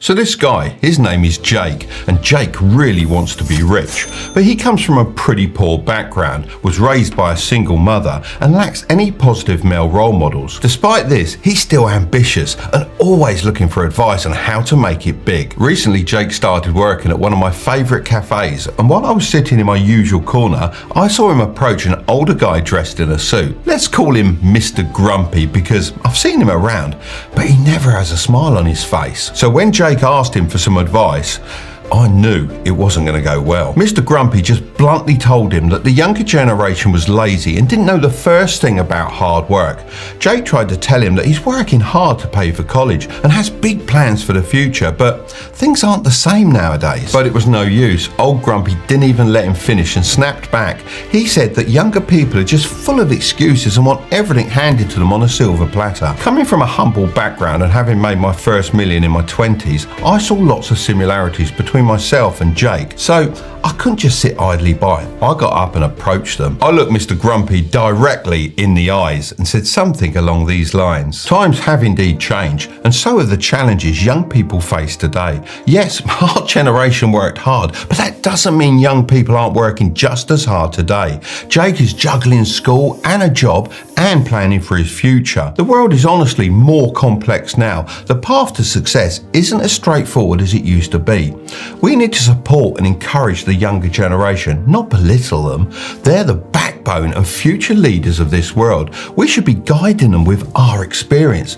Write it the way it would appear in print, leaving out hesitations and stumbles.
So this guy, his name is Jake, and Jake really wants to be rich, but he comes from a pretty poor background, was raised by a single mother, and lacks any positive male role models. Despite this, he's still ambitious and always looking for advice on how to make it big. Recently, Jake started working at one of my favourite cafes, and while I was sitting in my usual corner, I saw him approach an older guy dressed in a suit. Let's call him Mr. Grumpy because I've seen him around, but he never has a smile on his face. So when Jake asked him for some advice, I knew it wasn't going to go well. Mr. Grumpy just bluntly told him that the younger generation was lazy and didn't know the first thing about hard work. Jake tried to tell him that he's working hard to pay for college and has big plans for the future, but things aren't the same nowadays. But it was no use. Old Grumpy didn't even let him finish and snapped back. He said that younger people are just full of excuses and want everything handed to them on a silver platter. Coming from a humble background and having made my first million in my 20s, I saw lots of similarities between myself and Jake, so I couldn't just sit idly by. I got up and approached them. I looked Mr. Grumpy directly in the eyes and said something along these lines. Times have indeed changed, and so have the challenges young people face today. Yes, our generation worked hard, but that doesn't mean young people aren't working just as hard today. Jake is juggling school and a job and planning for his future. The world is honestly more complex now. The path to success isn't as straightforward as it used to be. We need to support and encourage the younger generation, not belittle them. They're the backbone and future leaders of this world. We should be guiding them with our experience.